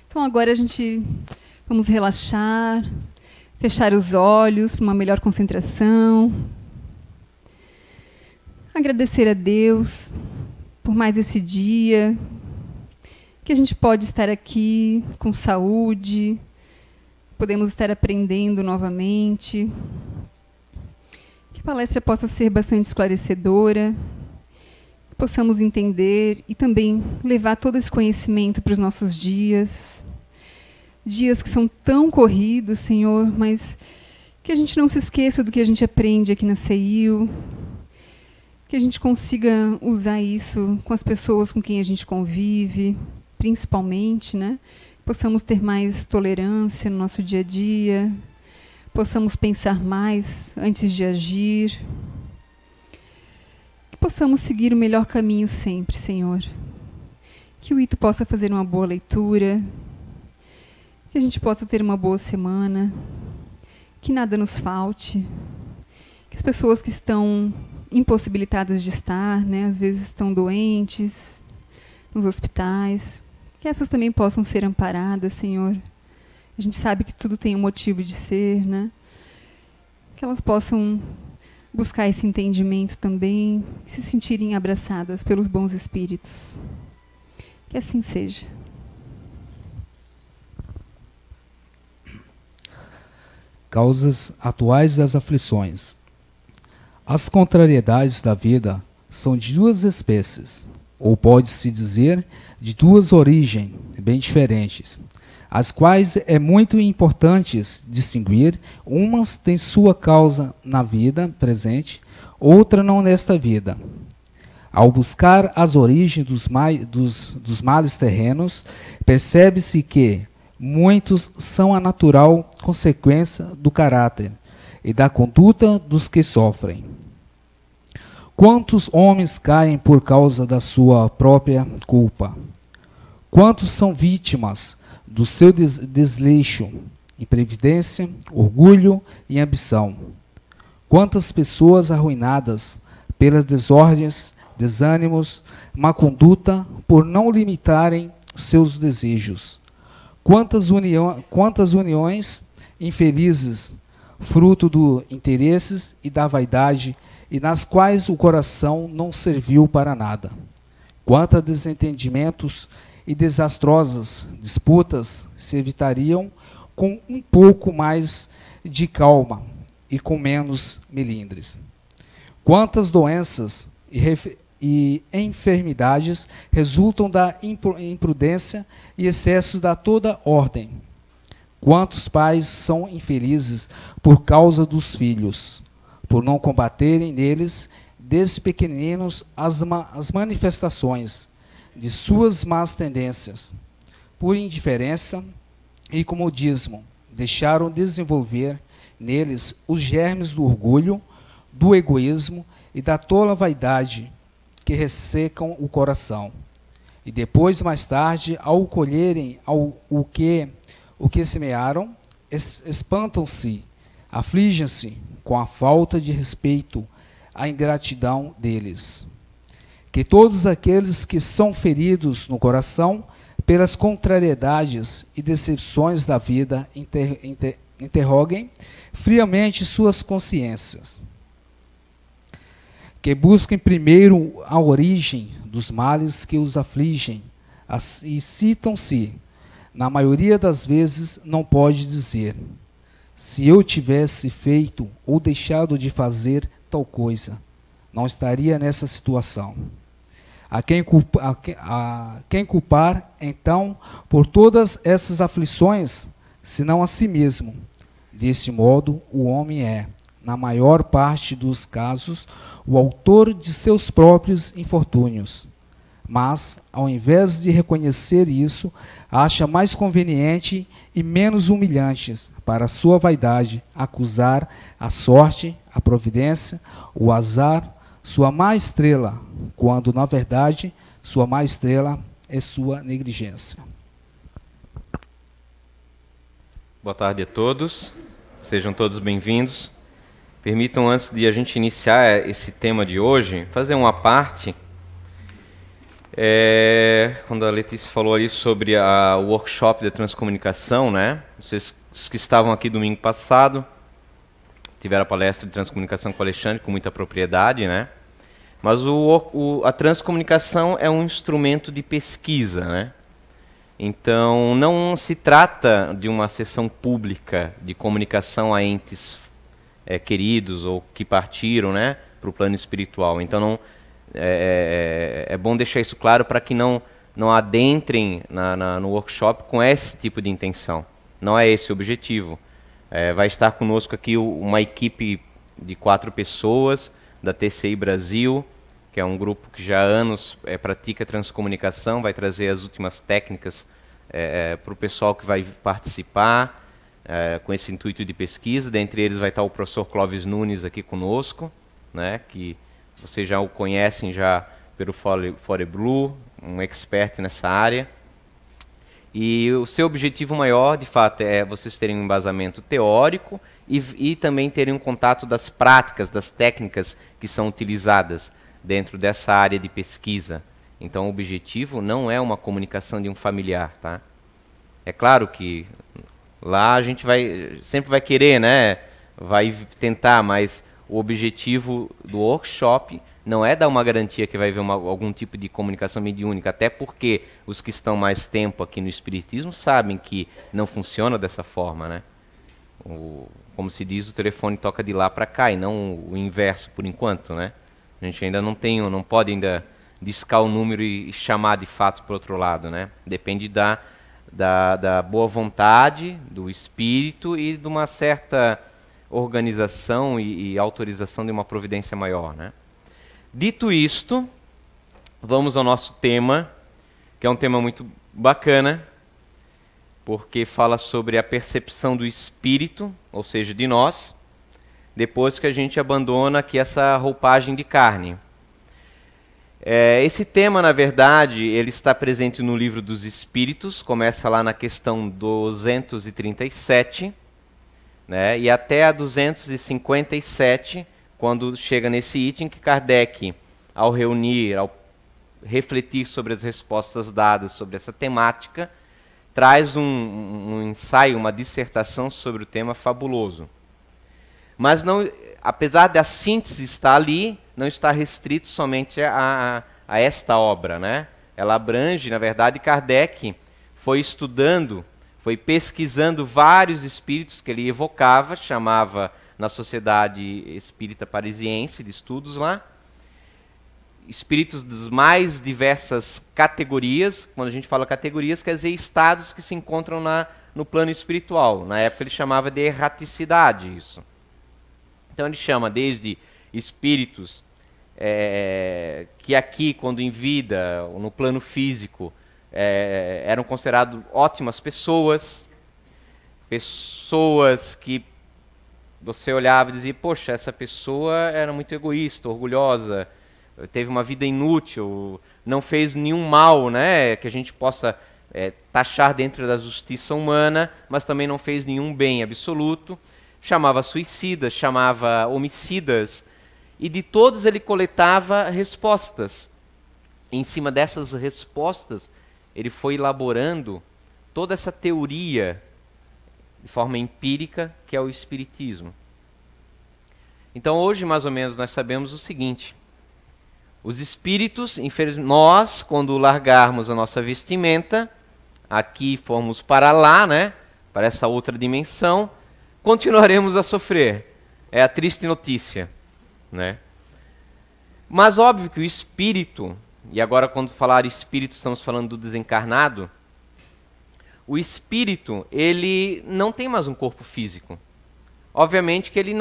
Então agora vamos relaxar, fechar os olhos para uma melhor concentração. Agradecer a Deus por mais esse dia, que a gente pode estar aqui com saúde, podemos estar aprendendo novamente, que a palestra possa ser bastante esclarecedora, que possamos entender e também levar todo esse conhecimento para os nossos dias que são tão corridos, Senhor, mas que a gente não se esqueça do que a gente aprende aqui na CEIU, que a gente consiga usar isso com as pessoas com quem a gente convive, principalmente, né? Possamos ter mais tolerância no nosso dia a dia, possamos pensar mais antes de agir, que possamos seguir o melhor caminho sempre, Senhor. Que o Ito possa fazer uma boa leitura, que a gente possa ter uma boa semana, que nada nos falte, que as pessoas que estão impossibilitadas de estar, né, às vezes estão doentes, nos hospitais, que essas também possam ser amparadas, Senhor. A gente sabe que tudo tem um motivo de ser, né? Que elas possam buscar esse entendimento também e se sentirem abraçadas pelos bons espíritos. Que assim seja. Causas atuais das aflições. As contrariedades da vida são de duas espécies, ou pode-se dizer de duas origens bem diferentes, as quais é muito importante distinguir. Umas têm sua causa na vida presente, outra não nesta vida. Ao buscar as origens dos males terrenos, percebe-se que muitos são a natural consequência do caráter e da conduta dos que sofrem. Quantos homens caem por causa da sua própria culpa? Quantos são vítimas do seu desleixo, imprevidência, orgulho e ambição? Quantas pessoas arruinadas pelas desordens, desânimos, má conduta, por não limitarem seus desejos? Quantas uniões infelizes, fruto dos interesses e da vaidade, e nas quais o coração não serviu para nada? Quantos desentendimentos e desastrosas disputas se evitariam com um pouco mais de calma e com menos melindres? Quantas doenças e enfermidades resultam da imprudência e excessos da toda ordem? Quantos pais são infelizes por causa dos filhos, por não combaterem neles, desde pequeninos, as manifestações de suas más tendências, por indiferença e comodismo, deixaram desenvolver neles os germes do orgulho, do egoísmo e da tola vaidade que ressecam o coração. E depois, mais tarde, ao colherem o que semearam, espantam-se, afligem-se com a falta de respeito, a ingratidão deles. Que todos aqueles que são feridos no coração pelas contrariedades e decepções da vida interroguem friamente suas consciências. Que busquem primeiro a origem dos males que os afligem e citam-se. Na maioria das vezes não pode dizer: se eu tivesse feito ou deixado de fazer tal coisa, não estaria nessa situação. A quem culpar, então, por todas essas aflições, senão a si mesmo? Deste modo, o homem é, na maior parte dos casos, o autor de seus próprios infortúnios. Mas, ao invés de reconhecer isso, acha mais conveniente e menos humilhante para a sua vaidade acusar a sorte, a providência, o azar, sua má estrela, quando, na verdade, sua má estrela é sua negligência. Boa tarde a todos, sejam todos bem-vindos. Permitam, antes de a gente iniciar esse tema de hoje, fazer uma parte. Quando a Letícia falou ali sobre o workshop da transcomunicação, né? Vocês que estavam aqui domingo passado tiveram a palestra de transcomunicação com o Alexandre, com muita propriedade, né? Mas a transcomunicação é um instrumento de pesquisa, né? Então, não se trata de uma sessão pública de comunicação a entes queridos ou que partiram, né, para o plano espiritual. Então, é bom deixar isso claro para que não adentrem no workshop com esse tipo de intenção. Não é esse o objetivo. Vai estar conosco aqui uma equipe de 4 pessoas da TCI Brasil, que é um grupo que já há anos pratica transcomunicação, vai trazer as últimas técnicas para o pessoal que vai participar, com esse intuito de pesquisa. Dentre eles vai estar o professor Clóvis Nunes aqui conosco, né, que vocês já o conhecem já pelo Fore Blue, um expert nessa área. E o seu objetivo maior, de fato, é vocês terem um embasamento teórico e também terem um contato das práticas, das técnicas que são utilizadas dentro dessa área de pesquisa. Então, o objetivo não é uma comunicação de um familiar, tá? É claro que lá a gente sempre vai querer, né? Vai tentar, mas o objetivo do workshop não é dar uma garantia que vai haver algum tipo de comunicação mediúnica, até porque os que estão mais tempo aqui no Espiritismo sabem que não funciona dessa forma, né? Como se diz, o telefone toca de lá para cá e não o inverso por enquanto, né? A gente ainda não pode ainda discar o número e chamar de fato para o outro lado, né? Depende da boa vontade, do espírito e de uma certa organização e autorização de uma providência maior, né? Dito isto, vamos ao nosso tema, que é um tema muito bacana, porque fala sobre a percepção do espírito, ou seja, de nós, depois que a gente abandona aqui essa roupagem de carne. Esse tema, na verdade, ele está presente no Livro dos Espíritos, começa lá na questão 237, né, e até a 257, quando chega nesse item que Kardec, ao refletir sobre as respostas dadas sobre essa temática, traz um ensaio, uma dissertação sobre o tema fabuloso. Mas não, apesar da síntese estar ali, não está restrito somente a esta obra, né? Ela abrange, na verdade, Kardec foi estudando, foi pesquisando vários espíritos que ele evocava, chamava na Sociedade Espírita Parisiense de estudos lá, espíritos das mais diversas categorias. Quando a gente fala categorias, quer dizer estados que se encontram no plano espiritual. Na época ele chamava de erraticidade isso. Então ele chama desde espíritos que aqui, quando em vida, no plano físico, eram considerados ótimas pessoas que você olhava e dizia, poxa, essa pessoa era muito egoísta, orgulhosa, teve uma vida inútil, não fez nenhum mal, né, que a gente possa taxar dentro da justiça humana, mas também não fez nenhum bem absoluto. Chamava suicidas, chamava homicidas, e de todos ele coletava respostas. E em cima dessas respostas, ele foi elaborando toda essa teoria de forma empírica, que é o Espiritismo. Então hoje, mais ou menos, nós sabemos o seguinte: os espíritos, nós, quando largarmos a nossa vestimenta, aqui formos para lá, né, para essa outra dimensão, continuaremos a sofrer. É a triste notícia, né? Mas óbvio que o espírito, e agora quando falar espírito estamos falando do desencarnado, o espírito, ele não tem mais um corpo físico. Obviamente que ele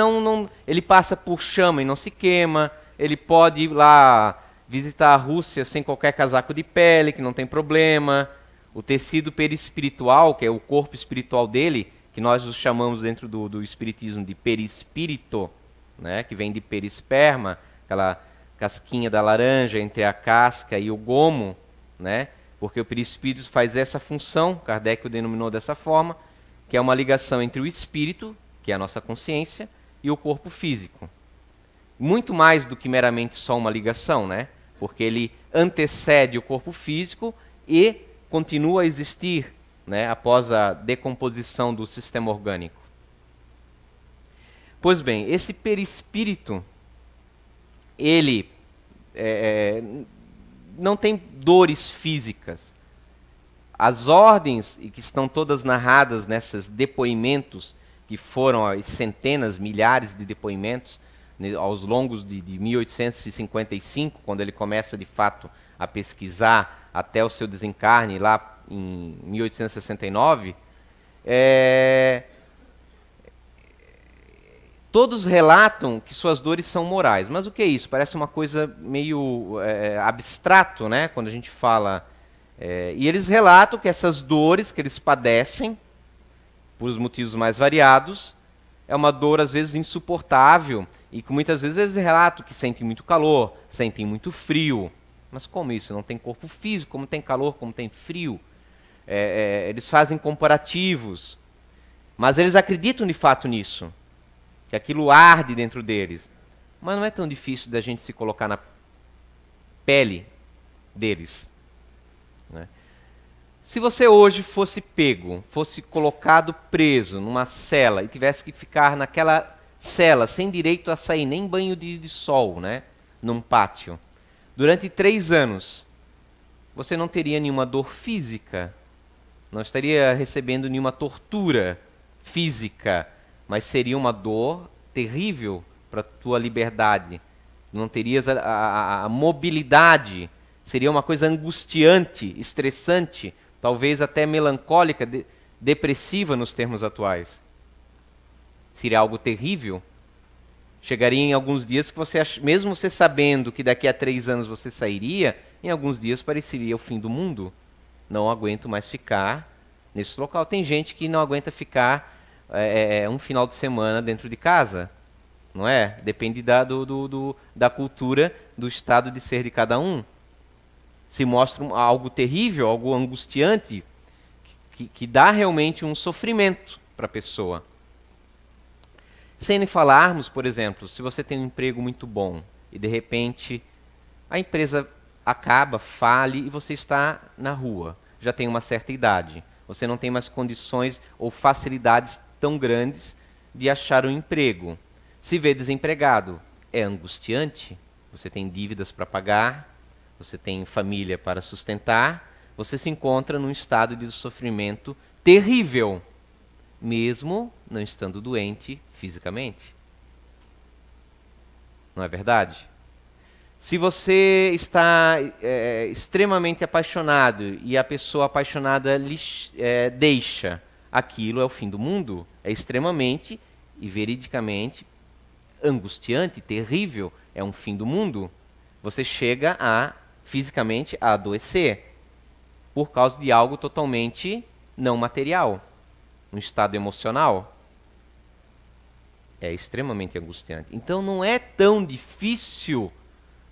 ele passa por chama e não se queima, ele pode ir lá visitar a Rússia sem qualquer casaco de pele, que não tem problema. O tecido perispiritual, que é o corpo espiritual dele, que nós os chamamos dentro do espiritismo de perispírito, né, que vem de perisperma, aquela casquinha da laranja entre a casca e o gomo, né, porque o perispírito faz essa função, Kardec o denominou dessa forma, que é uma ligação entre o espírito, que é a nossa consciência, e o corpo físico. Muito mais do que meramente só uma ligação, né? porque ele antecede o corpo físico e continua a existir, né, após a decomposição do sistema orgânico. Pois bem, esse perispírito, ele não tem dores físicas. As ordens, e que estão todas narradas nesses depoimentos, que foram as centenas, milhares de depoimentos, aos longos de 1855, quando ele começa de fato a pesquisar até o seu desencarne lá em 1869, todos relatam que suas dores são morais. Mas o que é isso? Parece uma coisa meio abstrato, né? Quando a gente fala... e eles relatam que essas dores que eles padecem, por os motivos mais variados, é uma dor às vezes insuportável, e que muitas vezes eles relatam que sentem muito calor, sentem muito frio. Mas como isso? Não tem corpo físico, como tem calor, como tem frio? Eles fazem comparativos, mas eles acreditam de fato nisso, que aquilo arde dentro deles. Mas não é tão difícil da gente se colocar na pele deles, né? Se você hoje fosse pego, fosse colocado preso numa cela e tivesse que ficar naquela cela sem direito a sair, nem banho de sol, né, num pátio, durante 3 anos, você não teria nenhuma dor física, não estaria recebendo nenhuma tortura física, mas seria uma dor terrível para a tua liberdade. Não terias a mobilidade, seria uma coisa angustiante, estressante, talvez até melancólica, depressiva nos termos atuais. Seria algo terrível. Chegaria em alguns dias que você, mesmo você sabendo que daqui a 3 anos você sairia, em alguns dias pareceria o fim do mundo. Não aguento mais ficar nesse local. Tem gente que não aguenta ficar um final de semana dentro de casa, não é? Depende da cultura, do estado de ser de cada um. Se mostra algo terrível, algo angustiante, que dá realmente um sofrimento para a pessoa. Sem nem falarmos, por exemplo, se você tem um emprego muito bom e de repente a empresa acaba, fale e você está na rua, já tem uma certa idade, você não tem mais condições ou facilidades tão grandes de achar um emprego. Se vê desempregado, é angustiante, você tem dívidas para pagar, você tem família para sustentar, você se encontra num estado de sofrimento terrível, mesmo não estando doente fisicamente. Não é verdade? Se você está extremamente apaixonado e a pessoa apaixonada deixa, aquilo é o fim do mundo, é extremamente e veridicamente angustiante, terrível, é um fim do mundo. Você chega fisicamente a adoecer por causa de algo totalmente não material, um estado emocional. É extremamente angustiante. Então não é tão difícil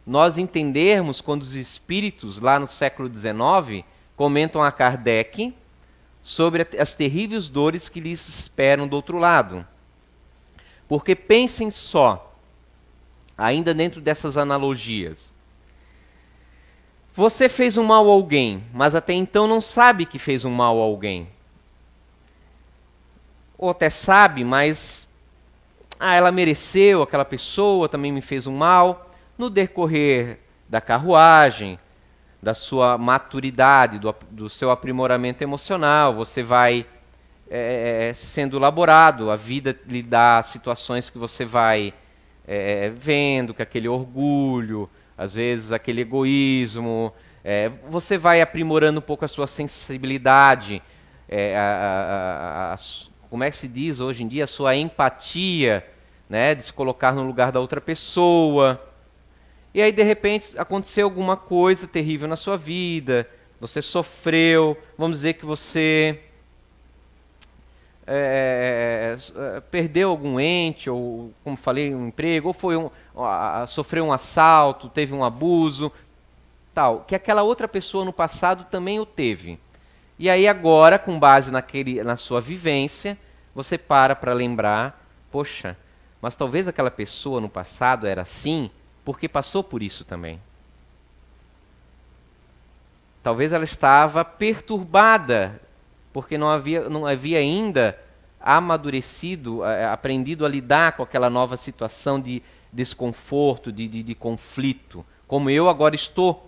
nós entendermos quando os espíritos, lá no século XIX, comentam a Kardec sobre as terríveis dores que lhes esperam do outro lado. Porque pensem só, ainda dentro dessas analogias, você fez um mal a alguém, mas até então não sabe que fez um mal a alguém. Ou até sabe, mas ela mereceu, aquela pessoa também me fez um mal. No decorrer da carruagem, da sua maturidade, do seu aprimoramento emocional, você vai sendo elaborado, a vida lhe dá situações que você vai vendo, que aquele orgulho, às vezes aquele egoísmo, você vai aprimorando um pouco a sua sensibilidade, como é que se diz hoje em dia, a sua empatia, né, de se colocar no lugar da outra pessoa. E aí, de repente, aconteceu alguma coisa terrível na sua vida, você sofreu, vamos dizer que você perdeu algum ente, ou, como falei, um emprego, ou sofreu um assalto, teve um abuso, tal, que aquela outra pessoa no passado também o teve. E aí agora, com base na sua vivência, você para lembrar, poxa, mas talvez aquela pessoa no passado era assim, porque passou por isso também. talvez ela estava perturbada, porque não havia ainda amadurecido, aprendido a lidar com aquela nova situação de desconforto, de conflito, como eu agora estou.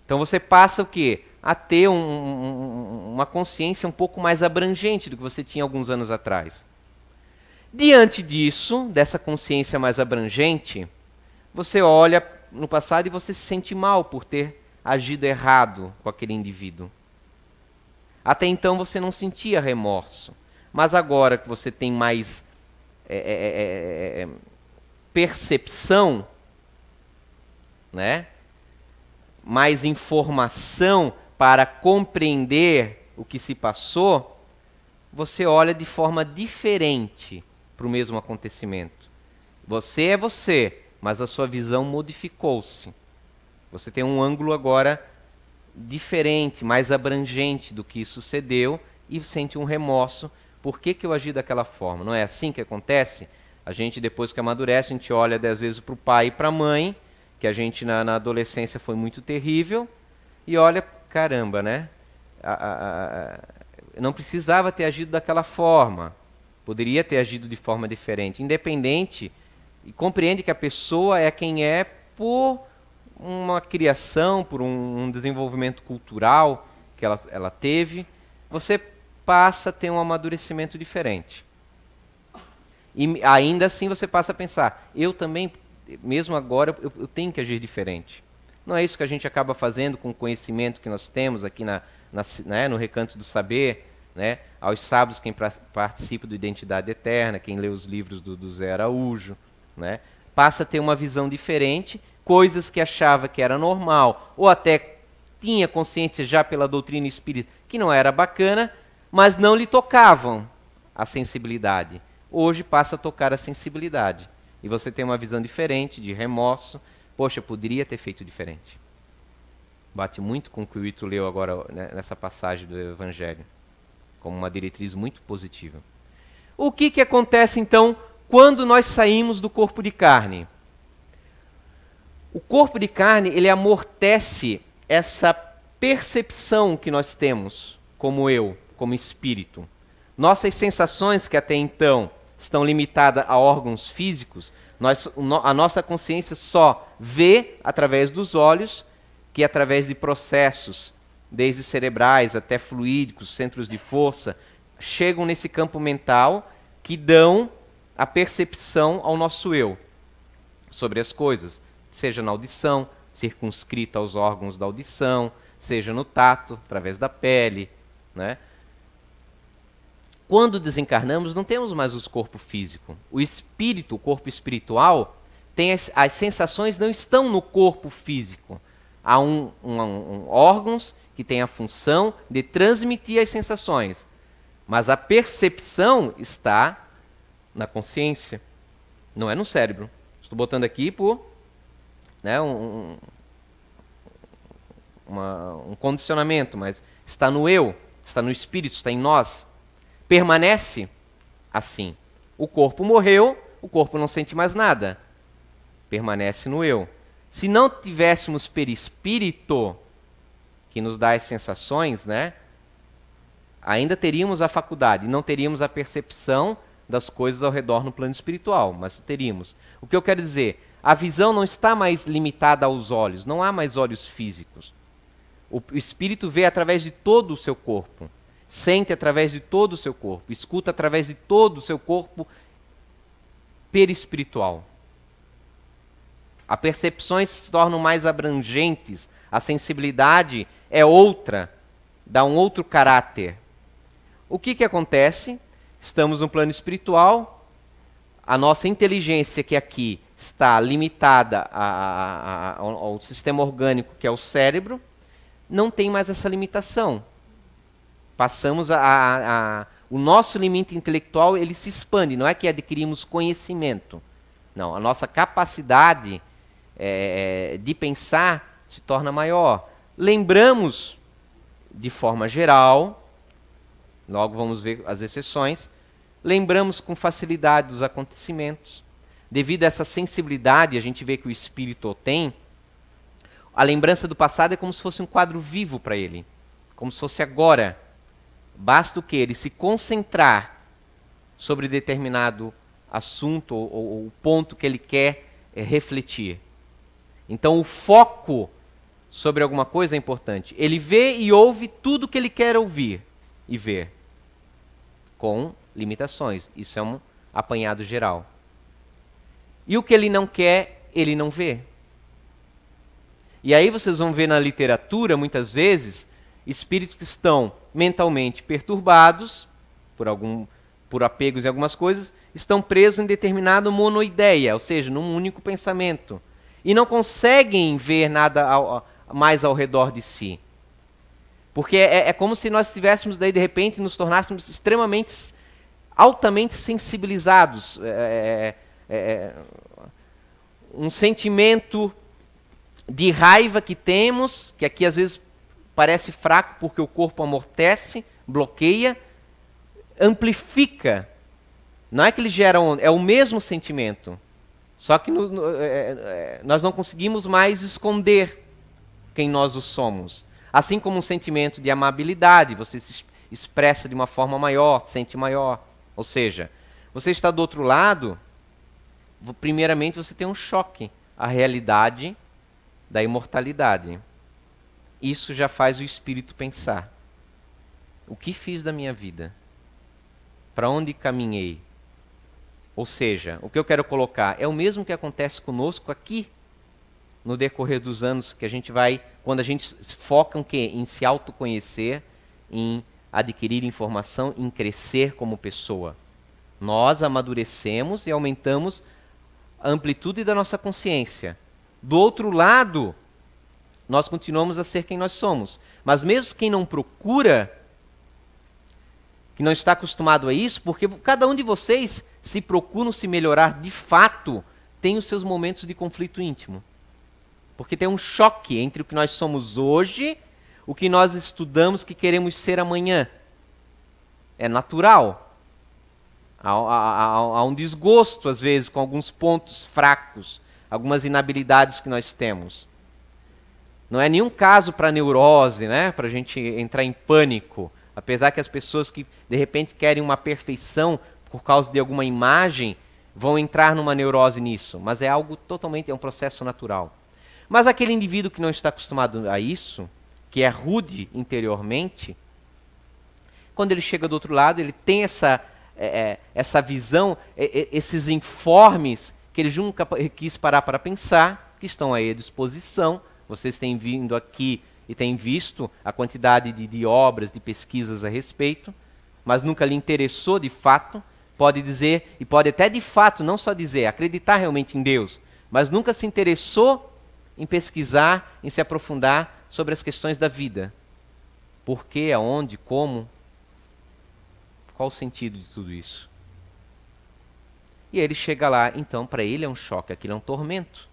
Então você passa o quê? A ter uma consciência um pouco mais abrangente do que você tinha alguns anos atrás. Diante disso, dessa consciência mais abrangente, você olha no passado e você se sente mal por ter agido errado com aquele indivíduo. Até então você não sentia remorso, mas agora que você tem mais percepção, né? Mais informação para compreender o que se passou, você olha de forma diferente para o mesmo acontecimento. Você é você, mas a sua visão modificou-se. Você tem um ângulo agora diferente, mais abrangente do que sucedeu e sente um remorso. Por que eu agi daquela forma? Não é assim que acontece? A gente, depois que amadurece, a gente olha 10 vezes para o pai e para a mãe, que a gente na adolescência foi muito terrível, e olha, caramba, né? Não precisava ter agido daquela forma, poderia ter agido de forma diferente, independente, e compreende que a pessoa é quem é por uma criação, por um desenvolvimento cultural que ela teve, você passa a ter um amadurecimento diferente. E ainda assim você passa a pensar, eu também, mesmo agora, eu tenho que agir diferente. Não é isso que a gente acaba fazendo com o conhecimento que nós temos aqui né, no Recanto do Saber, né? Aos sábados, quem participa do Identidade Eterna, quem lê os livros do Zé Araújo, né? Passa a ter uma visão diferente, coisas que achava que era normal, ou até tinha consciência já pela doutrina espírita que não era bacana, mas não lhe tocavam a sensibilidade. Hoje passa a tocar a sensibilidade. E você tem uma visão diferente, de remorso. Poxa, poderia ter feito diferente. Bate muito com o que o Ito leu agora, né, nessa passagem do Evangelho, como uma diretriz muito positiva. O que acontece então quando nós saímos do corpo de carne? O corpo de carne, ele amortece essa percepção que nós temos como eu, como espírito. Nossas sensações, que até então estão limitadas a órgãos físicos, a nossa consciência só vê através dos olhos, que através de processos, desde cerebrais até fluídicos, centros de força, chegam nesse campo mental que dão a percepção ao nosso eu sobre as coisas, seja na audição, circunscrita aos órgãos da audição, seja no tato, através da pele, né? Quando desencarnamos, não temos mais o corpo físico. O espírito, o corpo espiritual, tem as sensações não estão no corpo físico. Há órgãos que têm a função de transmitir as sensações. Mas a percepção está na consciência, não é no cérebro. Estou botando aqui por, né, um condicionamento, mas está no eu, está no espírito, está em nós. Permanece assim. O corpo morreu, o corpo não sente mais nada. Permanece no eu. Se não tivéssemos perispírito, que nos dá as sensações, né, ainda teríamos a faculdade, não teríamos a percepção das coisas ao redor no plano espiritual, mas teríamos. O que eu quero dizer? A visão não está mais limitada aos olhos, não há mais olhos físicos. O espírito vê através de todo o seu corpo. Sente através de todo o seu corpo, escuta através de todo o seu corpo perispiritual. As percepções se tornam mais abrangentes, a sensibilidade é outra, dá um outro caráter. O que acontece? Estamos no plano espiritual, a nossa inteligência, que aqui está limitada ao sistema orgânico, que é o cérebro, não tem mais essa limitação. Passamos o nosso limite intelectual, ele se expande, não é que adquirimos conhecimento. Não, a nossa capacidade de pensar se torna maior. Lembramos, de forma geral, logo vamos ver as exceções, lembramos com facilidade dos acontecimentos. Devido a essa sensibilidade, a gente vê que o espírito tem, a lembrança do passado é como se fosse um quadro vivo para ele, como se fosse agora. Basta o quê? Ele se concentrar sobre determinado assunto ou ponto que ele quer refletir. Então o foco sobre alguma coisa é importante. Ele vê e ouve tudo o que ele quer ouvir e ver, com limitações. Isso é um apanhado geral. E o que ele não quer, ele não vê. E aí vocês vão ver na literatura, muitas vezes, espíritos que estão mentalmente perturbados por apegos em algumas coisas, estão presos em determinada monoideia, ou seja, num único pensamento. E não conseguem ver nada mais ao redor de si. Porque é como se nós estivéssemos, daí, de repente, nos tornássemos extremamente, altamente sensibilizados. Um sentimento de raiva que temos, que aqui às vezes parece fraco porque o corpo amortece, bloqueia, amplifica. Não é que ele gera onda, é o mesmo sentimento. Só que nós não conseguimos mais esconder quem nós somos. Assim como um sentimento de amabilidade, você se expressa de uma forma maior, sente maior. Ou seja, você está do outro lado, primeiramente você tem um choque à realidade da imortalidade. Isso já faz o espírito pensar. O que fiz da minha vida? Para onde caminhei? Ou seja, o que eu quero colocar é o mesmo que acontece conosco aqui, no decorrer dos anos, que a gente vai, quando a gente foca em se autoconhecer, em adquirir informação, em crescer como pessoa. Nós amadurecemos e aumentamos a amplitude da nossa consciência. Do outro lado, nós continuamos a ser quem nós somos. Mas mesmo quem não procura, que não está acostumado a isso, porque cada um de vocês, se procuram se melhorar de fato, tem os seus momentos de conflito íntimo. Porque tem um choque entre o que nós somos hoje, o que nós estudamos que queremos ser amanhã. É natural. Há um desgosto, às vezes, com alguns pontos fracos, algumas inabilidades que nós temos. Não é nenhum caso para neurose, né? Para a gente entrar em pânico. Apesar que as pessoas que, de repente, querem uma perfeição por causa de alguma imagem, vão entrar numa neurose nisso. Mas é algo totalmente, é um processo natural. Mas aquele indivíduo que não está acostumado a isso, que é rude interiormente, quando ele chega do outro lado, ele tem essa visão, esses informes que ele nunca quis parar para pensar, que estão aí à disposição. Vocês têm vindo aqui e têm visto a quantidade de obras, de pesquisas a respeito, mas nunca lhe interessou de fato. Pode dizer, e pode até de fato, não só dizer, acreditar realmente em Deus, mas nunca se interessou em pesquisar, em se aprofundar sobre as questões da vida. Por quê, aonde, como, qual o sentido de tudo isso? E ele chega lá, então para ele é um choque, aquilo é um tormento.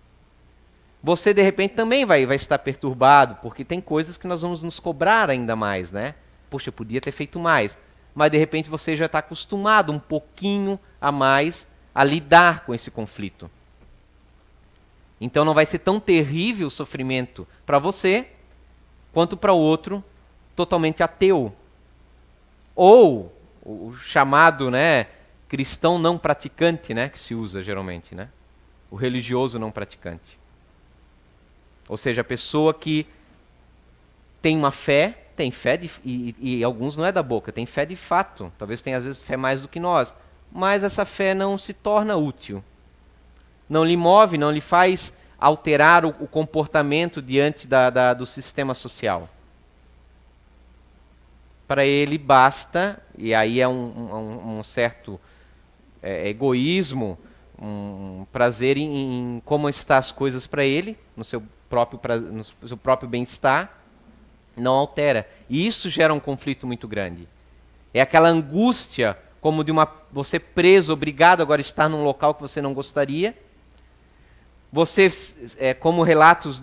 Você de repente também vai estar perturbado, porque tem coisas que nós vamos nos cobrar ainda mais, né? Poxa, eu podia ter feito mais. Mas de repente você já está acostumado um pouquinho a mais a lidar com esse conflito. Então não vai ser tão terrível o sofrimento para você, quanto para o outro totalmente ateu. Ou o chamado, né, cristão não praticante, né, que se usa geralmente, né? O religioso não praticante. Ou seja, a pessoa que tem uma fé, e alguns não é da boca, tem fé de fato. Talvez tenha às vezes fé mais do que nós. Mas essa fé não se torna útil. Não lhe move, não lhe faz alterar o comportamento diante do sistema social. Para ele basta, e aí é um certo egoísmo, um prazer em como estão as coisas para ele, no seu próprio bem-estar, não altera. E isso gera um conflito muito grande. É aquela angústia, como de você preso, obrigado agora a estar num local que você não gostaria. Você, como relatos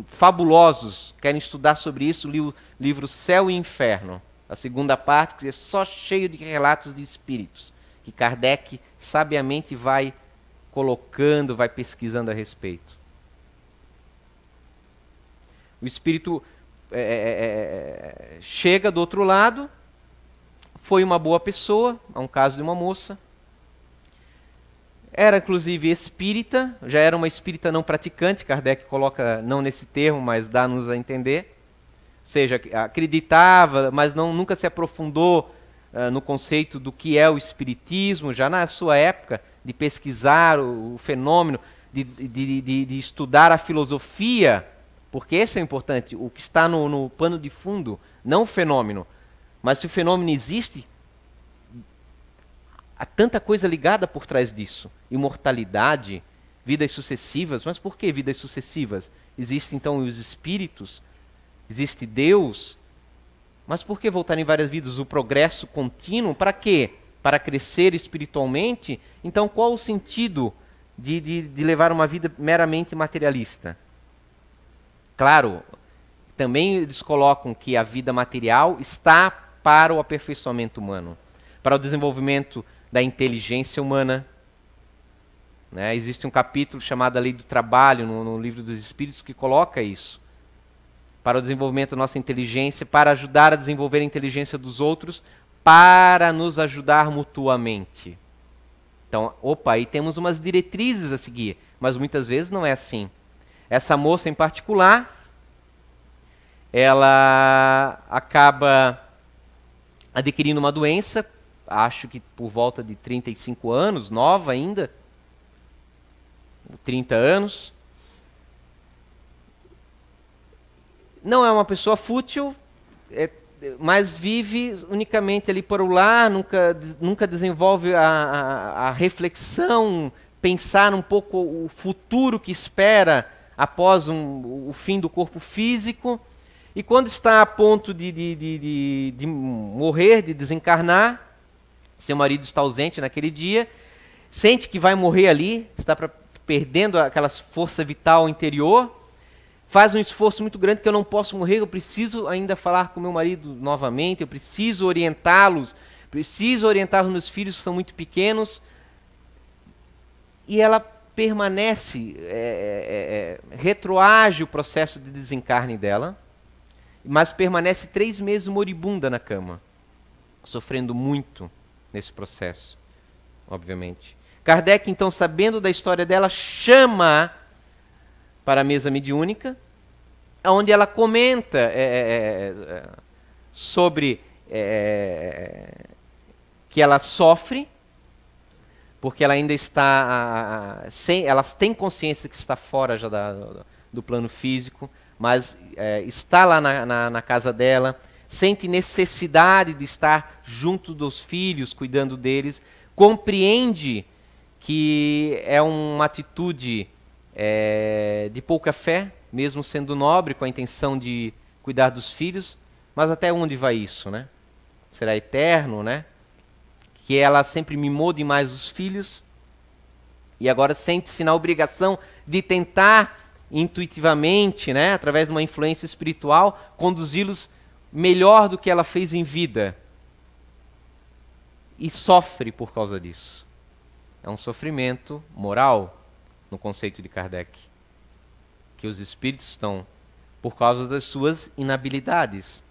fabulosos, querem estudar sobre isso, li o livro Céu e Inferno, a segunda parte, que é só cheio de relatos de espíritos, que Kardec sabiamente vai colocando, vai pesquisando a respeito. O espírito chega do outro lado, foi uma boa pessoa, é um caso de uma moça, era inclusive espírita, já era uma espírita não praticante, Kardec coloca não nesse termo, mas dá-nos a entender, ou seja, acreditava, mas nunca se aprofundou no conceito do que é o espiritismo, já na sua época, de pesquisar o fenômeno, de estudar a filosofia, porque esse é o importante, o que está no pano de fundo, não o fenômeno. Mas se o fenômeno existe, há tanta coisa ligada por trás disso. Imortalidade, vidas sucessivas. Mas por que vidas sucessivas? Existem então os espíritos, existe Deus. Mas por que voltar em várias vidas? O progresso contínuo, para quê? Para crescer espiritualmente? Então qual o sentido de levar uma vida meramente materialista? Claro, também eles colocam que a vida material está para o aperfeiçoamento humano, para o desenvolvimento da inteligência humana. Né? Existe um capítulo chamado A Lei do Trabalho, no Livro dos Espíritos, que coloca isso. Para o desenvolvimento da nossa inteligência, para ajudar a desenvolver a inteligência dos outros, para nos ajudar mutuamente. Então, aí temos umas diretrizes a seguir, mas muitas vezes não é assim. Essa moça em particular, ela acaba adquirindo uma doença, acho que por volta de 35 anos, nova ainda, 30 anos. Não é uma pessoa fútil, mas vive unicamente ali por lá, nunca desenvolve a reflexão, pensar um pouco o futuro que espera após o fim do corpo físico. E quando está a ponto de morrer, de desencarnar, seu marido está ausente naquele dia, sente que vai morrer ali, está perdendo aquela força vital interior, faz um esforço muito grande, que eu não posso morrer, eu preciso ainda falar com meu marido novamente, eu preciso orientá-los, preciso orientar os meus filhos que são muito pequenos. E ela permanece, retroage o processo de desencarne dela, mas permanece 3 meses moribunda na cama, sofrendo muito nesse processo, obviamente. Kardec, então, sabendo da história dela, chama para a mesa mediúnica, onde ela comenta sobre que ela sofre, porque ela ainda está, ela tem consciência que está fora já do plano físico, mas está lá na casa dela, sente necessidade de estar junto dos filhos, cuidando deles, compreende que é uma atitude de pouca fé, mesmo sendo nobre, com a intenção de cuidar dos filhos, mas até onde vai isso, né? Será eterno, né? Que ela sempre mimou demais os filhos, e agora sente-se na obrigação de tentar intuitivamente, né, através de uma influência espiritual, conduzi-los melhor do que ela fez em vida. E sofre por causa disso. É um sofrimento moral, no conceito de Kardec, que os espíritos estão por causa das suas inabilidades.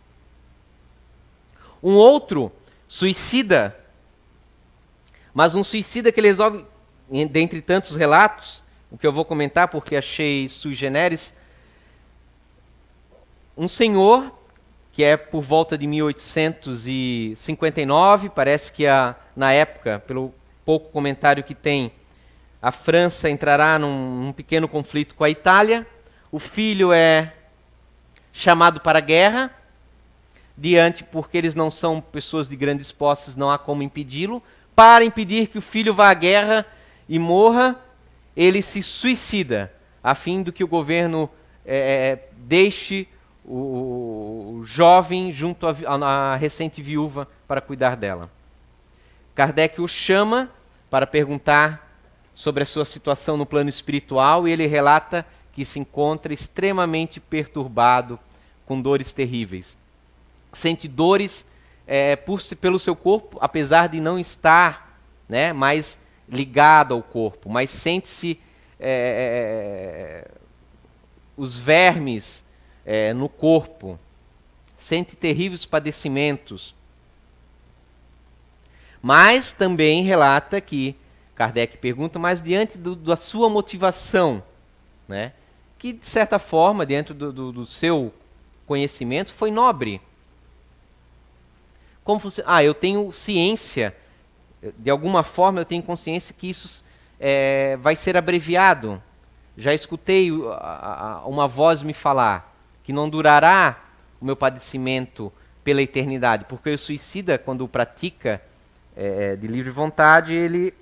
Um outro suicida, mas um suicida que ele resolve, dentre tantos relatos, o que eu vou comentar porque achei sui generis, um senhor que é por volta de 1859, parece que na época, pelo pouco comentário que tem, a França entrará num pequeno conflito com a Itália, o filho é chamado para a guerra, porque eles não são pessoas de grandes posses, não há como impedi-lo. Para impedir que o filho vá à guerra e morra, ele se suicida, a fim de que o governo deixe o jovem junto à recente viúva para cuidar dela. Kardec o chama para perguntar sobre a sua situação no plano espiritual, e ele relata que se encontra extremamente perturbado, com dores terríveis. Sente dores pelo seu corpo, apesar de não estar mais ligado ao corpo, mas sente-se os vermes no corpo, sente terríveis padecimentos. Mas também relata que, Kardec pergunta, mas diante da sua motivação, né, que de certa forma, dentro do seu conhecimento, foi nobre. Como funciona? Eu tenho ciência, de alguma forma eu tenho consciência que isso vai ser abreviado. Já escutei uma voz me falar que não durará o meu padecimento pela eternidade, porque o suicida, quando pratica de livre vontade, ele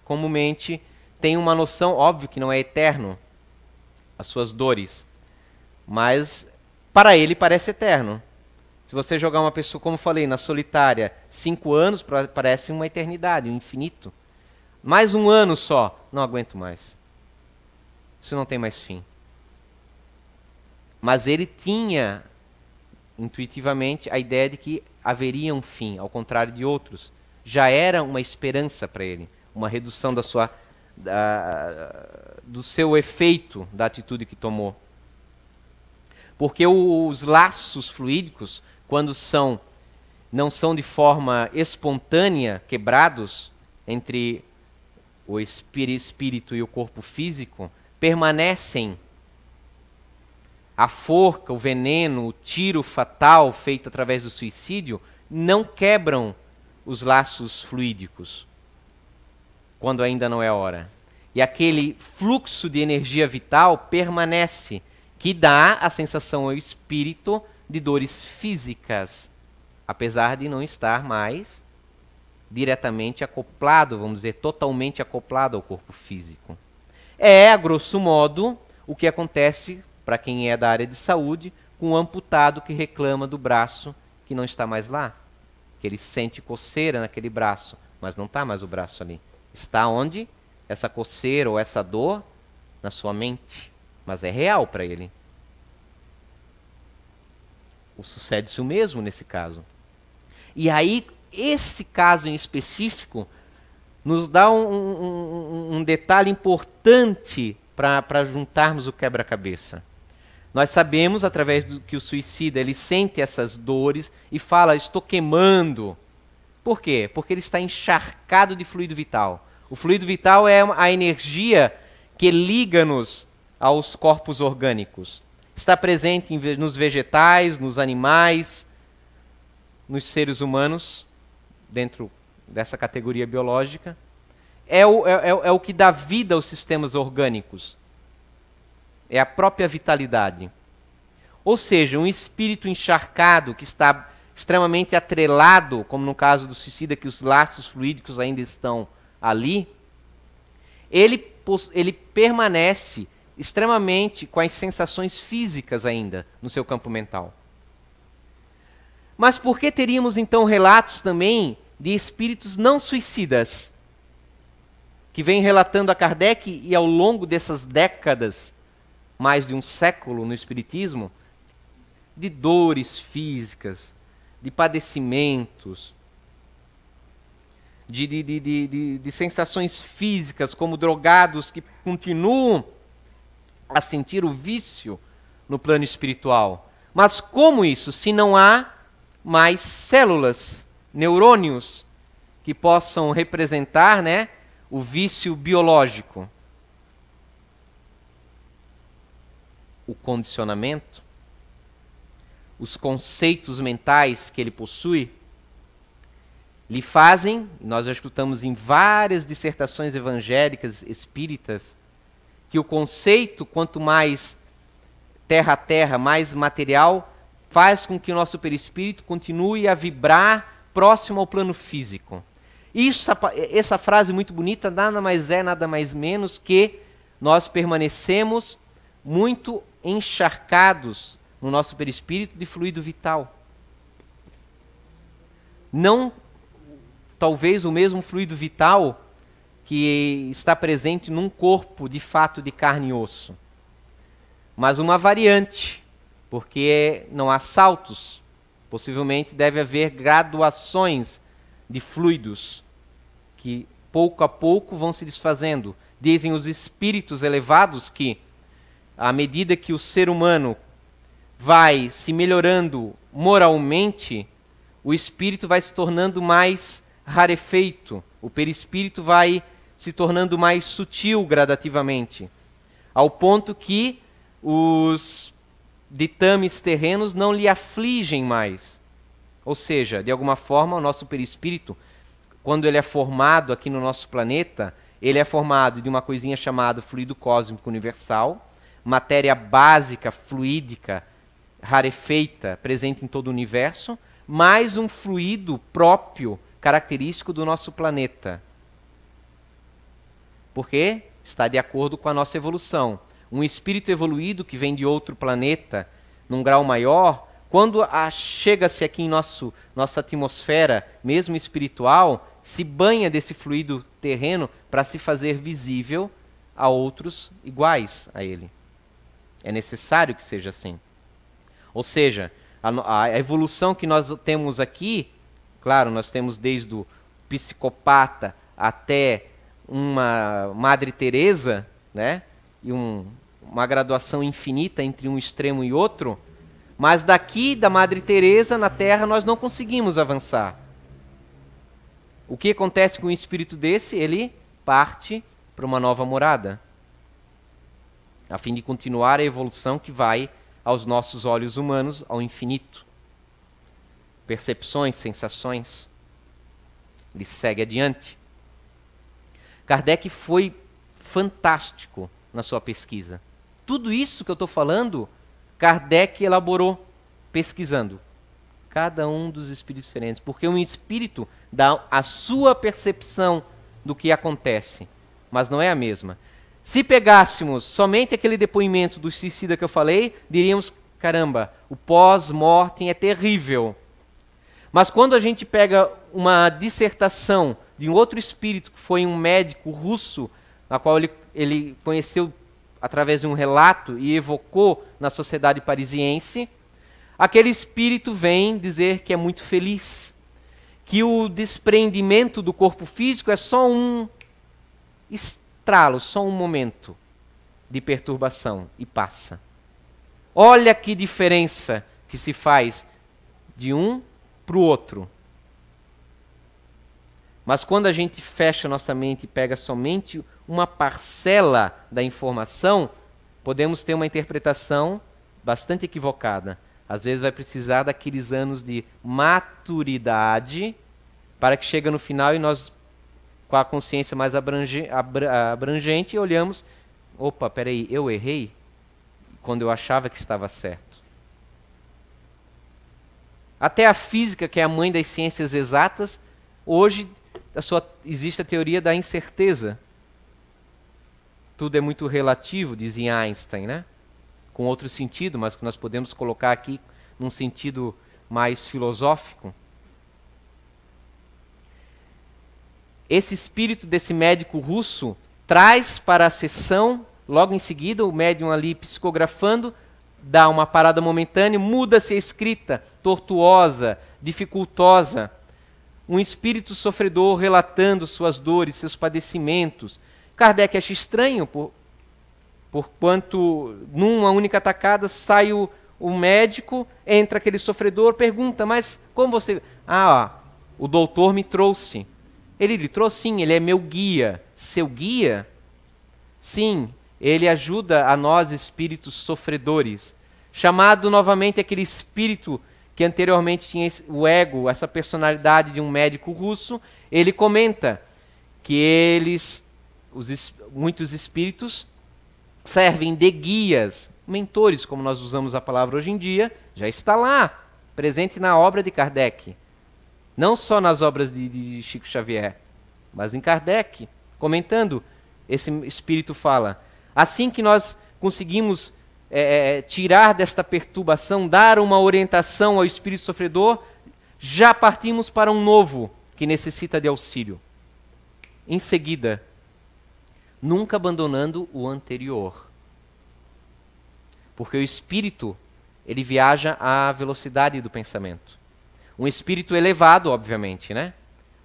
comumente tem uma noção, óbvio que não é eterno, as suas dores, mas para ele parece eterno. Se você jogar uma pessoa, como falei, na solitária, 5 anos, parece uma eternidade, um infinito. Mais 1 ano só, não aguento mais. Isso não tem mais fim. Mas ele tinha, intuitivamente, a ideia de que haveria um fim, ao contrário de outros. Já era uma esperança para ele, uma redução do seu efeito da atitude que tomou. Porque os laços fluídicos, quando não são de forma espontânea quebrados entre o espírito e o corpo físico, permanecem. A forca, o veneno, o tiro fatal feito através do suicídio não quebram os laços fluídicos quando ainda não é hora. E aquele fluxo de energia vital permanece, que dá a sensação ao espírito de dores físicas, apesar de não estar mais diretamente acoplado, vamos dizer, totalmente acoplado ao corpo físico. A grosso modo, o que acontece para quem é da área de saúde com um amputado que reclama do braço que não está mais lá, que ele sente coceira naquele braço, mas não está mais o braço ali. Está onde? Essa coceira ou essa dor? Na sua mente. Mas é real para ele. Sucede-se o mesmo nesse caso. E aí, esse caso em específico nos dá um detalhe importante para juntarmos o quebra-cabeça. Nós sabemos, através do que o suicida, ele sente essas dores e fala, estou queimando. Por quê? Porque ele está encharcado de fluido vital. O fluido vital é a energia que liga-nos aos corpos orgânicos. Está presente nos vegetais, nos animais, nos seres humanos, dentro dessa categoria biológica. É o que dá vida aos sistemas orgânicos. É a própria vitalidade. Ou seja, um espírito encharcado que está extremamente atrelado, como no caso do suicida, que os laços fluídicos ainda estão ali, ele permanece extremamente com as sensações físicas ainda no seu campo mental. Mas por que teríamos então relatos também de espíritos não suicidas, que vêm relatando a Kardec e ao longo dessas décadas, mais de um século no Espiritismo, de dores físicas, de padecimentos, de sensações físicas, como drogados que continuam a sentir o vício no plano espiritual. Mas como isso, se não há mais células, neurônios, que possam representar, né, o vício biológico? O condicionamento, os conceitos mentais que ele possui, lhe fazem, nós já escutamos em várias dissertações evangélicas espíritas, que o conceito, quanto mais terra a terra, mais material, faz com que o nosso perispírito continue a vibrar próximo ao plano físico. Essa frase muito bonita nada mais é, nada mais menos que nós permanecemos muito encharcados no nosso perispírito de fluido vital. Não, talvez, o mesmo fluido vital que está presente num corpo de fato de carne e osso, mas uma variante, porque não há saltos. Possivelmente deve haver graduações de fluidos que pouco a pouco vão se desfazendo. Dizem os espíritos elevados que, à medida que o ser humano vai se melhorando moralmente, o espírito vai se tornando mais rarefeito, o perispírito vai se tornando mais sutil gradativamente, ao ponto que os ditames terrenos não lhe afligem mais. Ou seja, de alguma forma, o nosso perispírito, quando ele é formado aqui no nosso planeta, ele é formado de uma coisinha chamada fluido cósmico universal, matéria básica, fluídica, rarefeita, presente em todo o universo, mais um fluido próprio, característico do nosso planeta. Porque está de acordo com a nossa evolução. Um espírito evoluído que vem de outro planeta, num grau maior, quando chega-se aqui em nossa atmosfera, mesmo espiritual, se banha desse fluido terreno para se fazer visível a outros iguais a ele. É necessário que seja assim. Ou seja, a evolução que nós temos aqui, claro, nós temos desde o psicopata até uma Madre Teresa, né? E uma graduação infinita entre um extremo e outro, mas daqui da Madre Teresa na Terra nós não conseguimos avançar. O que acontece com um espírito desse? Ele parte para uma nova morada, a fim de continuar a evolução que vai, aos nossos olhos humanos, ao infinito. Percepções, sensações. Ele segue adiante. Kardec foi fantástico na sua pesquisa. Tudo isso que eu estou falando, Kardec elaborou pesquisando. Cada um dos espíritos diferentes. Porque um espírito dá a sua percepção do que acontece, mas não é a mesma. Se pegássemos somente aquele depoimento do suicida que eu falei, diríamos, caramba, o pós-mortem é terrível. Mas quando a gente pega uma dissertação de um outro espírito, que foi um médico russo, na qual ele conheceu através de um relato e evocou na sociedade parisiense, aquele espírito vem dizer que é muito feliz, que o desprendimento do corpo físico é só um estralo, só um momento de perturbação e passa. Olha que diferença que se faz de um para o outro. Mas quando a gente fecha nossa mente e pega somente uma parcela da informação, podemos ter uma interpretação bastante equivocada. Às vezes vai precisar daqueles anos de maturidade para que chegue no final e nós, com a consciência mais abrangente, olhamos, opa, peraí, eu errei quando eu achava que estava certo. Até a física, que é a mãe das ciências exatas, hoje existe a teoria da incerteza. Tudo é muito relativo, dizia Einstein, né? Com outro sentido, mas que nós podemos colocar aqui num sentido mais filosófico. Esse espírito desse médico russo traz para a sessão, logo em seguida, o médium ali psicografando, dá uma parada momentânea, muda-se a escrita, tortuosa, dificultosa. Um espírito sofredor relatando suas dores, seus padecimentos. Kardec acha estranho, porquanto numa única tacada sai o médico, entra aquele sofredor, pergunta, mas como você... o doutor me trouxe. Ele lhe trouxe? Sim, ele é meu guia. Seu guia? Sim, ele ajuda a nós espíritos sofredores. Chamado novamente aquele espírito que anteriormente tinha o ego, essa personalidade de um médico russo, ele comenta que muitos espíritos servem de guias, mentores, como nós usamos a palavra hoje em dia, já está lá, presente na obra de Kardec. Não só nas obras de Chico Xavier, mas em Kardec, comentando, esse espírito fala, assim que nós conseguimos tirar desta perturbação, dar uma orientação ao espírito sofredor, já partimos para um novo que necessita de auxílio. Em seguida, nunca abandonando o anterior. Porque o espírito, ele viaja à velocidade do pensamento. Um espírito elevado, obviamente, né?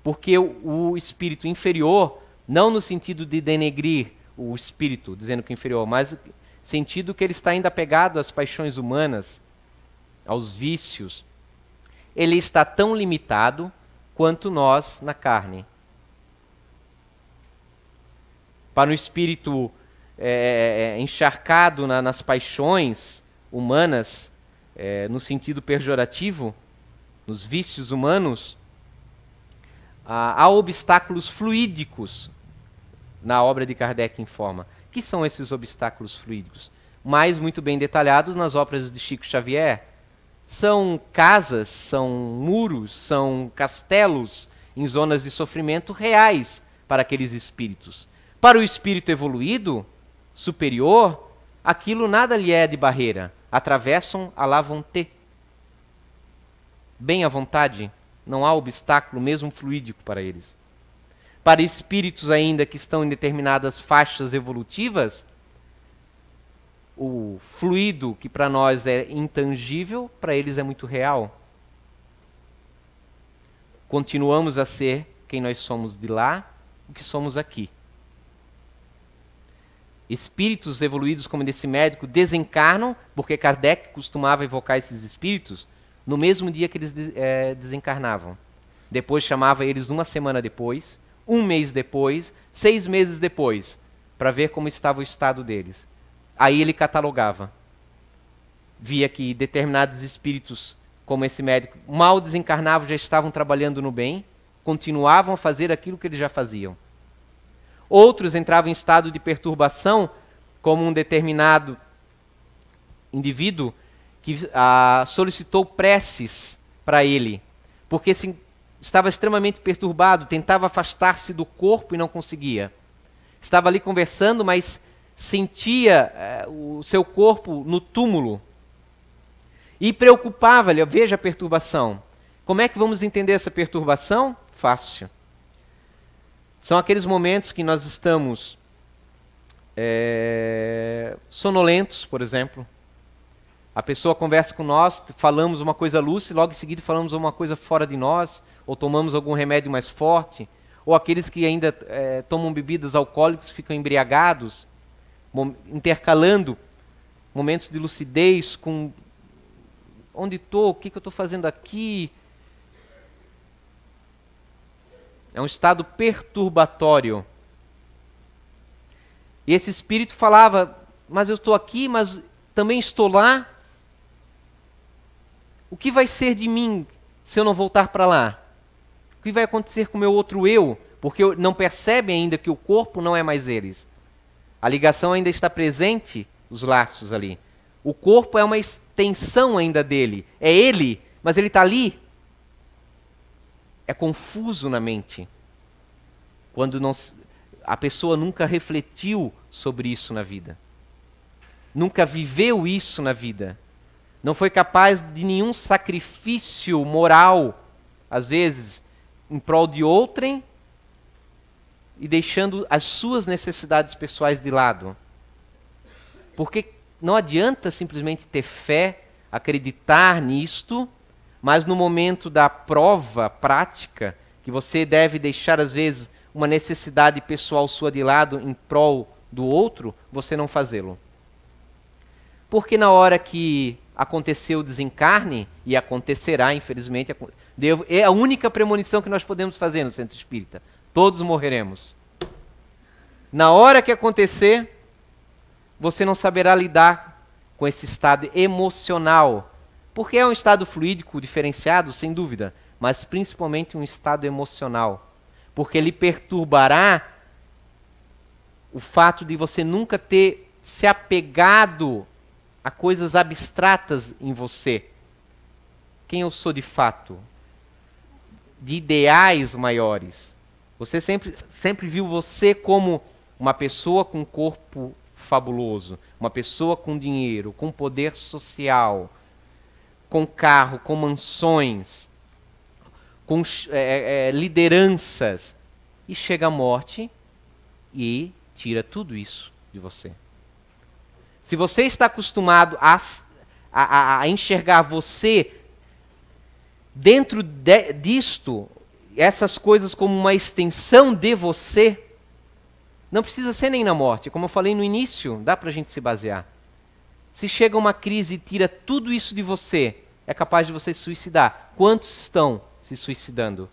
Porque o espírito inferior, não no sentido de denegrir o espírito, dizendo que é inferior, mas no sentido que ele está ainda apegado às paixões humanas, aos vícios, ele está tão limitado quanto nós na carne. Para o espírito encharcado nas paixões humanas, no sentido pejorativo, nos vícios humanos, há obstáculos fluídicos na obra de Kardec Informa. O que são esses obstáculos fluídicos? Mais muito bem detalhados nas obras de Chico Xavier. São casas, são muros, são castelos em zonas de sofrimento reais para aqueles espíritos. Para o espírito evoluído, superior, aquilo nada lhe é de barreira. Atravessam à la volonté. Bem à vontade, não há obstáculo, mesmo fluídico, para eles. Para espíritos ainda que estão em determinadas faixas evolutivas, o fluido que para nós é intangível, para eles é muito real. Continuamos a ser quem nós somos de lá, o que somos aqui. Espíritos evoluídos como desse médico desencarnam, porque Kardec costumava evocar esses espíritos no mesmo dia que eles desencarnavam. Depois chamava eles uma semana depois, um mês depois, 6 meses depois, para ver como estava o estado deles. Aí ele catalogava. Via que determinados espíritos, como esse médico, mal desencarnavam, já estavam trabalhando no bem, continuavam a fazer aquilo que eles já faziam. Outros entravam em estado de perturbação, como um determinado indivíduo que solicitou preces para ele, porque estava extremamente perturbado, tentava afastar-se do corpo e não conseguia. Estava ali conversando, mas sentia o seu corpo no túmulo. E preocupava-lhe, veja a perturbação. Como é que vamos entender essa perturbação? Fácil. São aqueles momentos que nós estamos sonolentos, por exemplo. A pessoa conversa com nós, falamos uma coisa lúcida, logo em seguida falamos uma coisa fora de nós, ou tomamos algum remédio mais forte, ou aqueles que ainda tomam bebidas alcoólicas ficam embriagados, intercalando momentos de lucidez com onde estou, o que eu estou fazendo aqui. É um estado perturbatório. E esse espírito falava, mas eu estou aqui, mas também estou lá. O que vai ser de mim se eu não voltar para lá? O que vai acontecer com o meu outro eu? Porque não percebem ainda que o corpo não é mais eles. A ligação ainda está presente, os laços ali. O corpo é uma extensão ainda dele. É ele, mas ele está ali. É confuso na mente. Quando a pessoa nunca refletiu sobre isso na vida. Nunca viveu isso na vida. Não foi capaz de nenhum sacrifício moral, às vezes, em prol de outrem, e deixando as suas necessidades pessoais de lado. Porque não adianta simplesmente ter fé, acreditar nisto, mas no momento da prova prática, que você deve deixar, às vezes, uma necessidade pessoal sua de lado em prol do outro, você não fazê-lo. Porque na hora que aconteceu o desencarne, e acontecerá, infelizmente, é a única premonição que nós podemos fazer no Centro Espírita. Todos morreremos. Na hora que acontecer, você não saberá lidar com esse estado emocional, porque é um estado fluídico diferenciado, sem dúvida, mas principalmente um estado emocional, porque ele perturbará o fato de você nunca ter se apegado a coisas abstratas em você. Quem eu sou de fato? De ideais maiores. Você sempre viu você como uma pessoa com corpo fabuloso, uma pessoa com dinheiro, com poder social, com carro, com mansões, com lideranças. E chega a morte e tira tudo isso de você. Se você está acostumado a enxergar você dentro disto, essas coisas como uma extensão de você, não precisa ser nem na morte. Como eu falei no início, dá para a gente se basear. Se chega uma crise e tira tudo isso de você, é capaz de você se suicidar. Quantos estão se suicidando?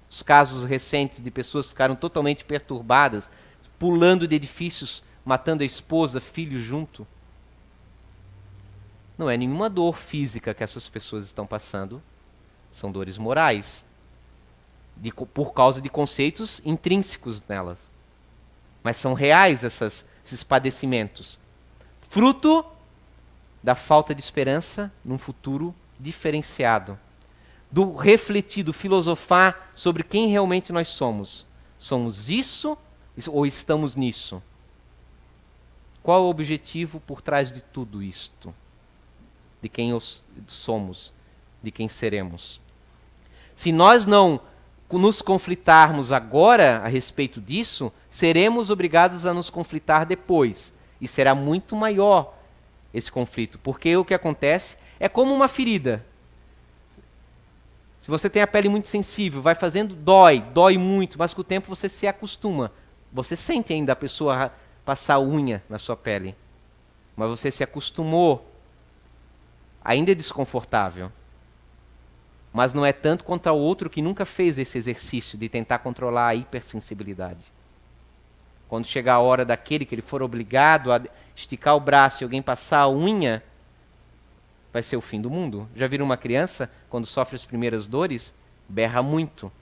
Os casos recentes de pessoas que ficaram totalmente perturbadas, pulando de edifícios, matando a esposa, filho junto. Não é nenhuma dor física que essas pessoas estão passando, são dores morais, por causa de conceitos intrínsecos nelas. Mas são reais esses padecimentos. Fruto da falta de esperança num futuro diferenciado. Do refletir, do filosofar sobre quem realmente nós somos. Somos isso ou estamos nisso? Qual é o objetivo por trás de tudo isto? De quem somos, de quem seremos. Se nós não nos conflitarmos agora a respeito disso, seremos obrigados a nos conflitar depois. E será muito maior esse conflito, porque o que acontece é como uma ferida. Se você tem a pele muito sensível, vai fazendo, dói muito, mas com o tempo você se acostuma. Você sente ainda a pessoa passar unha na sua pele, mas você se acostumou. Ainda é desconfortável. Mas não é tanto contra o outro que nunca fez esse exercício de tentar controlar a hipersensibilidade. Quando chegar a hora daquele que ele for obrigado a esticar o braço e alguém passar a unha, vai ser o fim do mundo. Já viram uma criança, quando sofre as primeiras dores, berra muito.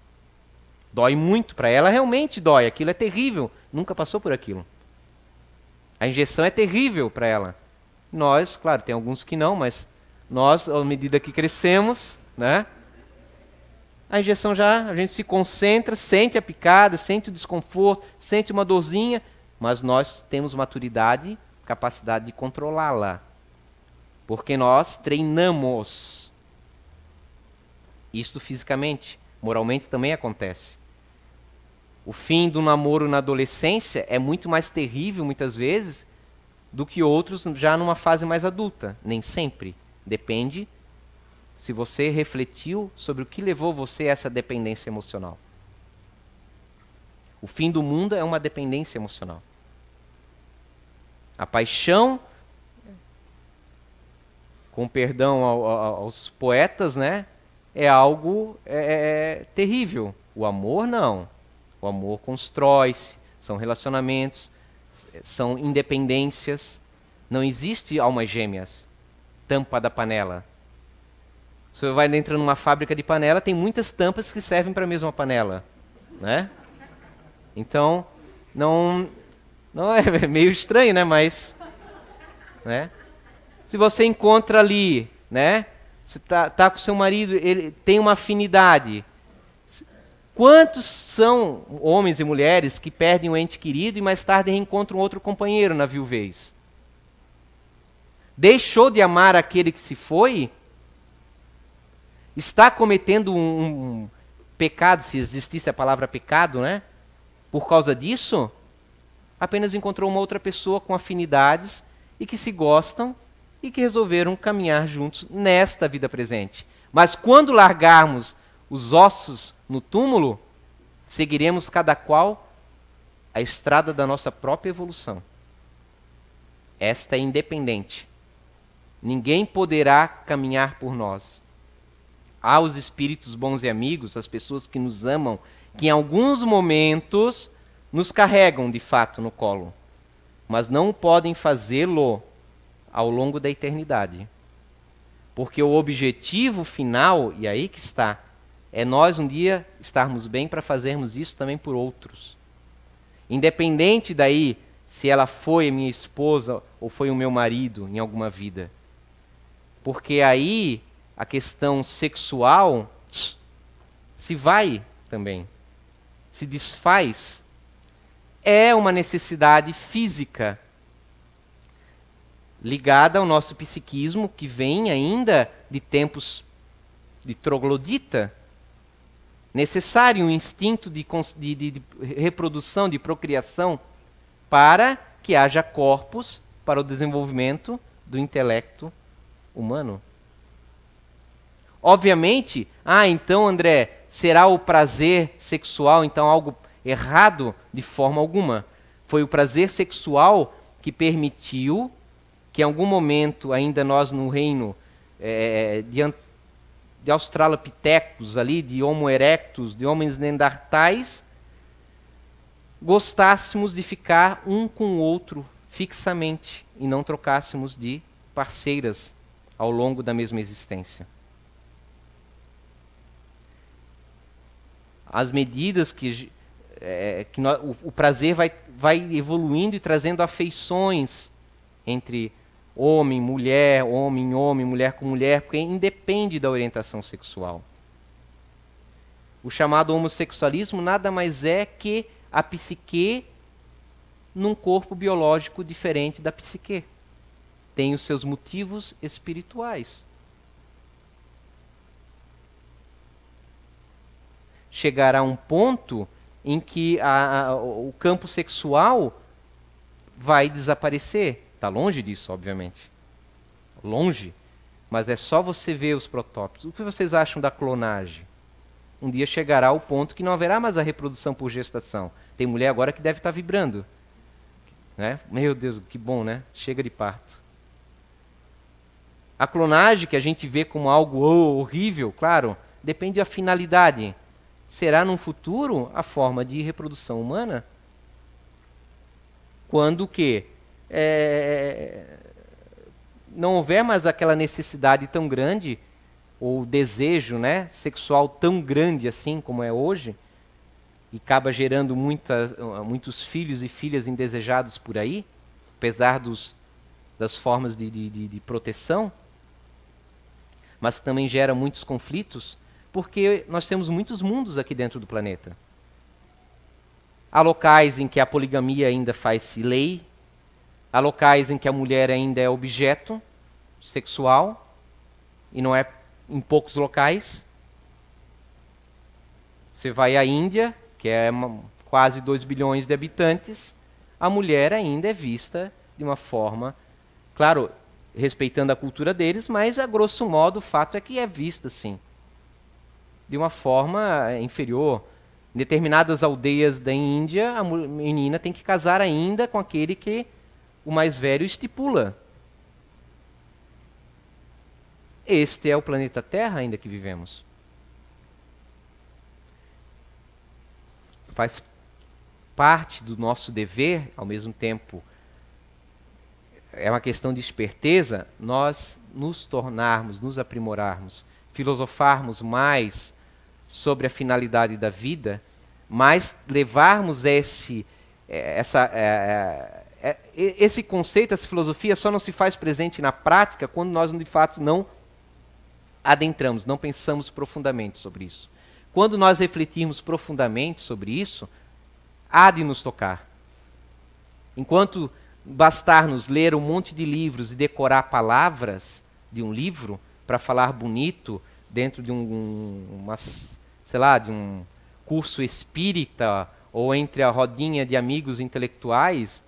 Dói muito para ela, realmente dói. Aquilo é terrível. Nunca passou por aquilo. A injeção é terrível para ela. Nós, claro, tem alguns que não, mas nós, à medida que crescemos, né? A injeção a gente se concentra, sente a picada, sente o desconforto, sente uma dorzinha, mas nós temos maturidade, capacidade de controlá-la. Porque nós treinamos. Isso fisicamente, moralmente também acontece. O fim do namoro na adolescência é muito mais terrível, muitas vezes, do que outros já numa fase mais adulta. Nem sempre. Depende se você refletiu sobre o que levou você a essa dependência emocional. O fim do mundo é uma dependência emocional. A paixão, com perdão aos poetas, né, é algo terrível. O amor, não. O amor constrói-se, são relacionamentos, são independências. Não existe almas gêmeas, tampa da panela. Você vai dentro numa fábrica de panela, tem muitas tampas que servem para a mesma panela, né? Então, não é meio estranho, né? Mas, né? Se você encontra ali, né? Você tá com seu marido, ele tem uma afinidade. Quantos são homens e mulheres que perdem um ente querido e mais tarde reencontram outro companheiro na viuvez? Deixou de amar aquele que se foi? Está cometendo um pecado, se existisse a palavra pecado, né? Por causa disso, apenas encontrou uma outra pessoa com afinidades e que se gostam e que resolveram caminhar juntos nesta vida presente. Mas quando largarmos os ossos no túmulo, seguiremos cada qual a estrada da nossa própria evolução. Esta é independente. Ninguém poderá caminhar por nós. Há os espíritos bons e amigos, as pessoas que nos amam, que em alguns momentos nos carregam de fato no colo, mas não podem fazê-lo ao longo da eternidade. Porque o objetivo final, e aí que está, é nós um dia estarmos bem para fazermos isso também por outros. Independente daí se ela foi a minha esposa ou foi o meu marido em alguma vida. Porque aí a questão sexual se vai também, se desfaz. É uma necessidade física ligada ao nosso psiquismo, que vem ainda de tempos de troglodita. Necessário um instinto de reprodução, de procriação, para que haja corpos para o desenvolvimento do intelecto humano. Obviamente, então, André, será o prazer sexual, então, algo errado? De forma alguma. Foi o prazer sexual que permitiu que, em algum momento, ainda nós no reino de australopithecus ali, de Homo erectus, de homens neandertais, gostássemos de ficar um com o outro fixamente e não trocássemos de parceiras ao longo da mesma existência. As medidas que o prazer vai evoluindo e trazendo afeições entre homem, mulher, mulher com mulher, porque independe da orientação sexual. O chamado homossexualismo nada mais é que a psique num corpo biológico diferente da psique. Tem os seus motivos espirituais. Chegará um ponto em que o campo sexual vai desaparecer. Está longe disso, obviamente. Longe. Mas é só você ver os protótipos. O que vocês acham da clonagem? Um dia chegará o ponto que não haverá mais a reprodução por gestação. Tem mulher agora que deve estar vibrando. Né? Meu Deus, que bom, né? Chega de parto. A clonagem, que a gente vê como algo horrível, claro, depende da finalidade. Será, num futuro, a forma de reprodução humana? Quando que não houver mais aquela necessidade tão grande, ou desejo, né, sexual tão grande assim como é hoje, e acaba gerando muitos filhos e filhas indesejados por aí, apesar das formas de proteção, mas também gera muitos conflitos, porque nós temos muitos mundos aqui dentro do planeta. Há locais em que a poligamia ainda faz-se lei, há locais em que a mulher ainda é objeto sexual, e não é em poucos locais. Você vai à Índia, que é quase 2 bilhões de habitantes, a mulher ainda é vista de uma forma, claro, respeitando a cultura deles, mas a grosso modo o fato é que é vista assim, de uma forma inferior. Em determinadas aldeias da Índia, a menina tem que casar ainda com aquele que o mais velho estipula. Este é o planeta Terra ainda que vivemos. Faz parte do nosso dever, ao mesmo tempo, é uma questão de esperteza, nós nos tornarmos, nos aprimorarmos, filosofarmos mais sobre a finalidade da vida, mas levarmos esse conceito, essa filosofia só não se faz presente na prática quando nós de fato não adentramos, não pensamos profundamente sobre isso. Quando nós refletirmos profundamente sobre isso, há de nos tocar. Enquanto bastar-nos ler um monte de livros e decorar palavras de um livro para falar bonito dentro de de um curso espírita ou entre a rodinha de amigos intelectuais,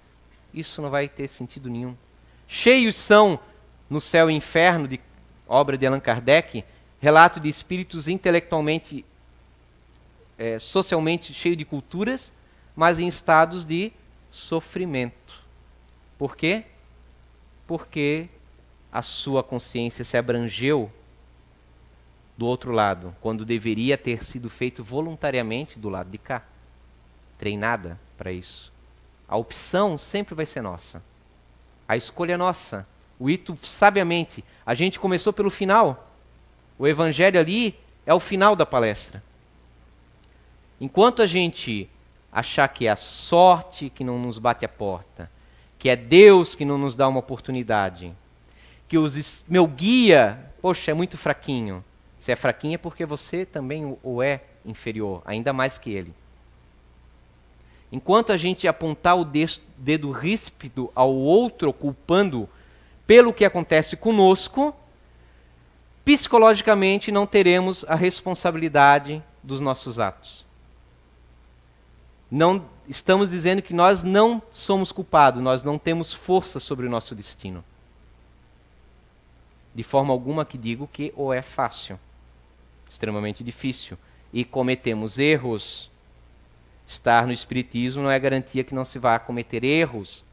isso não vai ter sentido nenhum. Cheios são No Céu e Inferno, de obra de Allan Kardec, relato de espíritos intelectualmente, socialmente cheios de culturas, mas em estados de sofrimento. Por quê? Porque a sua consciência se abrangeu do outro lado, quando deveria ter sido feito voluntariamente do lado de cá, treinada para isso. A opção sempre vai ser nossa. A escolha é nossa. O Ito, sabiamente, a gente começou pelo final. O evangelho ali é o final da palestra. Enquanto a gente achar que é a sorte que não nos bate a porta, que é Deus que não nos dá uma oportunidade, que meu guia, poxa, é muito fraquinho. Se é fraquinho é porque você também o é inferior, ainda mais que ele. Enquanto a gente apontar o dedo ríspido ao outro, culpando pelo que acontece conosco, psicologicamente não teremos a responsabilidade dos nossos atos. Não estamos dizendo que nós não somos culpados, nós não temos força sobre o nosso destino. De forma alguma que digo que ou é fácil, extremamente difícil, e cometemos erros. Estar no Espiritismo não é garantia que não se vá cometer erros.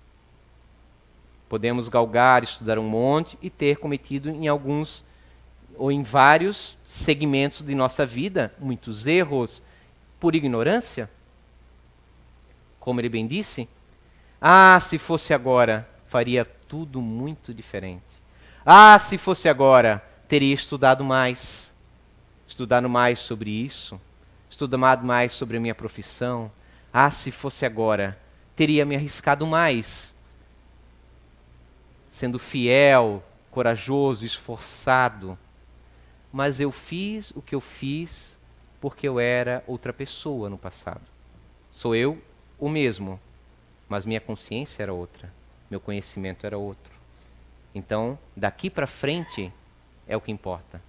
Podemos galgar, estudar um monte e ter cometido em alguns ou em vários segmentos de nossa vida, muitos erros por ignorância, como ele bem disse. Ah, se fosse agora, faria tudo muito diferente. Ah, se fosse agora, teria estudado mais sobre isso, estudado mais sobre a minha profissão. Ah, se fosse agora, teria me arriscado mais, sendo fiel, corajoso, esforçado. Mas eu fiz o que eu fiz porque eu era outra pessoa no passado. Sou eu o mesmo, mas minha consciência era outra, meu conhecimento era outro. Então, daqui para frente é o que importa.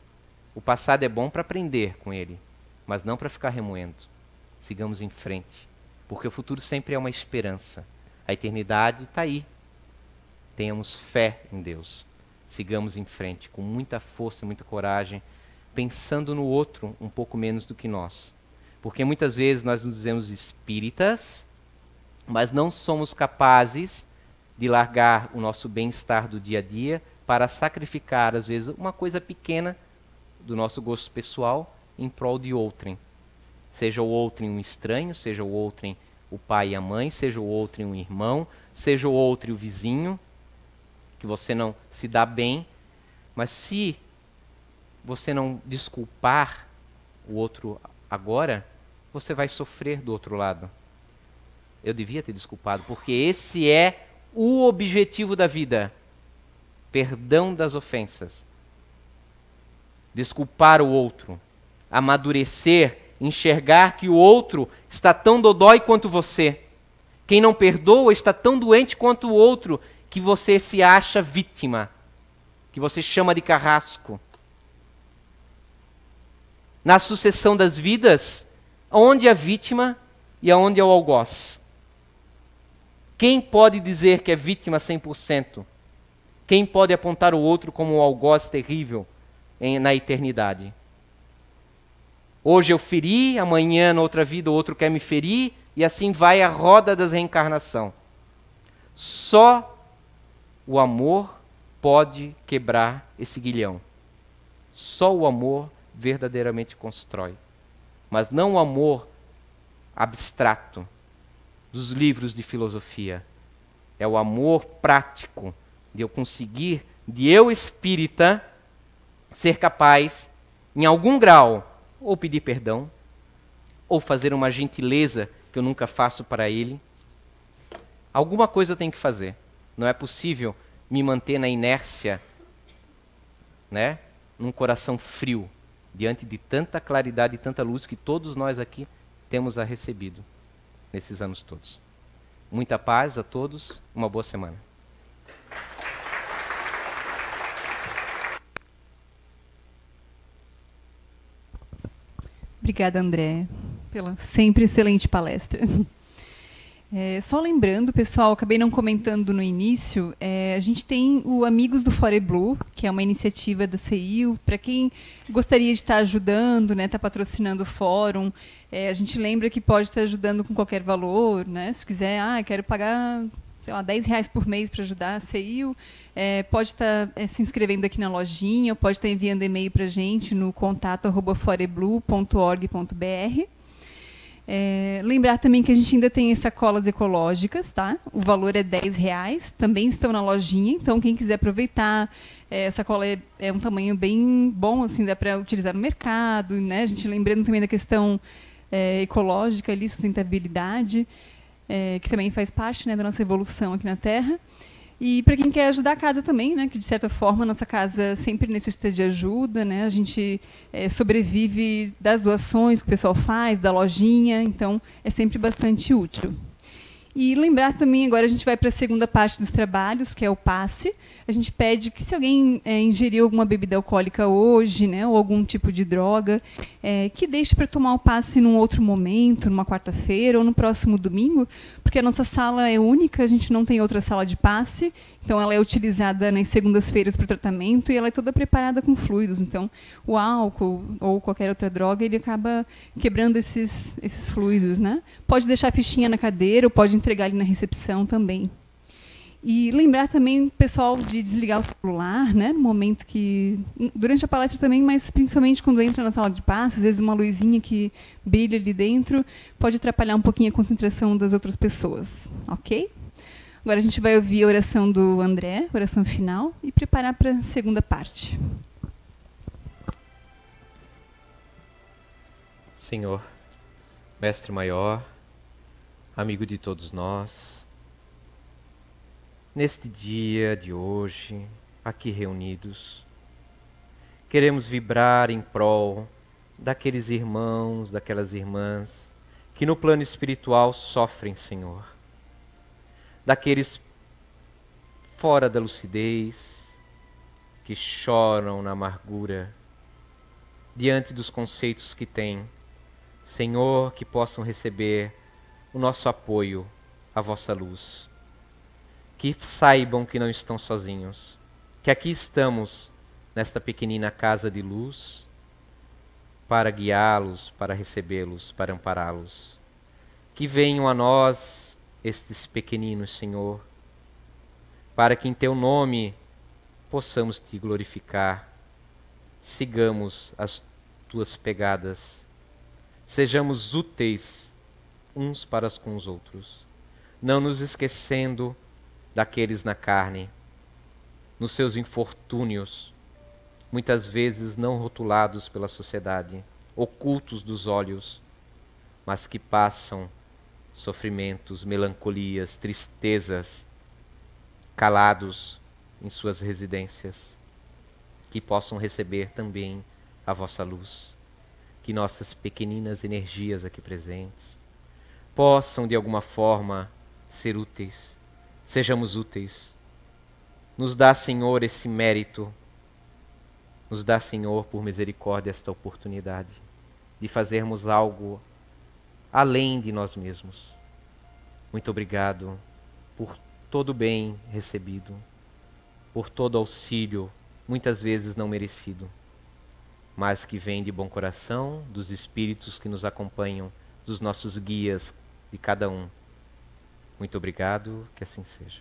O passado é bom para aprender com ele, mas não para ficar remoendo. Sigamos em frente, porque o futuro sempre é uma esperança. A eternidade está aí. Tenhamos fé em Deus. Sigamos em frente com muita força, muita coragem, pensando no outro um pouco menos do que nós. Porque muitas vezes nós nos dizemos espíritas, mas não somos capazes de largar o nosso bem-estar do dia a dia para sacrificar, às vezes, uma coisa pequena do nosso gosto pessoal em prol de outrem. Seja o outrem um estranho, seja o outrem o pai e a mãe, seja o outrem um irmão, seja o outrem o vizinho, que você não se dá bem, mas se você não desculpar o outro agora, você vai sofrer do outro lado. Eu devia ter desculpado, porque esse é o objetivo da vida. Perdão das ofensas. Desculpar o outro. Amadurecer, enxergar que o outro está tão dodói quanto você. Quem não perdoa está tão doente quanto o outro, que você se acha vítima, que você chama de carrasco. Na sucessão das vidas, onde é a vítima e aonde é o algoz? Quem pode dizer que é vítima 100%? Quem pode apontar o outro como um algoz terrível na eternidade? Hoje eu feri, amanhã, na outra vida, o outro quer me ferir, e assim vai a roda das reencarnação. Só o amor pode quebrar esse grilhão. Só o amor verdadeiramente constrói. Mas não o amor abstrato dos livros de filosofia. É o amor prático de eu conseguir, de eu espírita, ser capaz, em algum grau, ou pedir perdão, ou fazer uma gentileza que eu nunca faço para ele. Alguma coisa eu tenho que fazer. Não é possível me manter na inércia, né, num coração frio, diante de tanta claridade e tanta luz que todos nós aqui temos recebido nesses anos todos. Muita paz a todos, uma boa semana. Obrigada, André, pela sempre excelente palestra. Só lembrando, pessoal, acabei não comentando no início, a gente tem o Amigos do Foreblue, que é uma iniciativa da CEIU, para quem gostaria de estar ajudando, né, estar patrocinando o fórum. A gente lembra que pode estar ajudando com qualquer valor, né? Se quiser, quero pagar, sei lá, R$10 por mês para ajudar a CEIU, pode estar se inscrevendo aqui na lojinha, ou pode estar enviando e-mail para a gente no contato@foreblue.org.br. Lembrar também que a gente ainda tem as sacolas ecológicas, tá? O valor é R$10, também estão na lojinha, então quem quiser aproveitar, a sacola é um tamanho bem bom, assim, dá para utilizar no mercado, né? A gente lembrando também da questão ecológica, ali, sustentabilidade, que também faz parte, né, da nossa evolução aqui na Terra. E para quem quer ajudar a casa também, né, que de certa forma a nossa casa sempre necessita de ajuda, né, a gente sobrevive das doações que o pessoal faz, da lojinha, então é sempre bastante útil. E lembrar também, agora a gente vai para a segunda parte dos trabalhos, que é o passe. A gente pede que se alguém ingeriu alguma bebida alcoólica hoje, né, ou algum tipo de droga, que deixe para tomar o passe num outro momento, numa quarta-feira ou no próximo domingo, porque a nossa sala é única, a gente não tem outra sala de passe, então ela é utilizada nas segundas-feiras para o tratamento e ela é toda preparada com fluidos. Então, o álcool ou qualquer outra droga, ele acaba quebrando esses fluidos, né? Pode deixar a fichinha na cadeira ou pode entregar ali na recepção também. E lembrar também o pessoal de desligar o celular, né? No momento que... Durante a palestra também, mas principalmente quando entra na sala de passe, às vezes uma luzinha que brilha ali dentro pode atrapalhar um pouquinho a concentração das outras pessoas, ok? Agora a gente vai ouvir a oração do André, oração final, e preparar para a segunda parte. Senhor, Mestre Maior, amigo de todos nós, neste dia de hoje, aqui reunidos, queremos vibrar em prol daqueles irmãos, daquelas irmãs que no plano espiritual sofrem, Senhor. Daqueles fora da lucidez, que choram na amargura, diante dos conceitos que têm. Senhor, que possam receber o nosso apoio, a vossa luz. Que saibam que não estão sozinhos, que aqui estamos nesta pequenina casa de luz para guiá-los, para recebê-los, para ampará-los. Que venham a nós estes pequeninos, Senhor, para que em Teu nome possamos Te glorificar, sigamos as Tuas pegadas, sejamos úteis uns para com os outros, não nos esquecendo daqueles na carne, nos seus infortúnios, muitas vezes não rotulados pela sociedade, ocultos dos olhos, mas que passam sofrimentos, melancolias, tristezas, calados em suas residências, que possam receber também a vossa luz, que nossas pequeninas energias aqui presentes possam de alguma forma ser úteis. Sejamos úteis. Nos dá, Senhor, esse mérito. Nos dá, Senhor, por misericórdia, esta oportunidade de fazermos algo além de nós mesmos. Muito obrigado por todo o bem recebido, por todo auxílio, muitas vezes não merecido, mas que vem de bom coração, dos espíritos que nos acompanham, dos nossos guias, de cada um. Muito obrigado, que assim seja.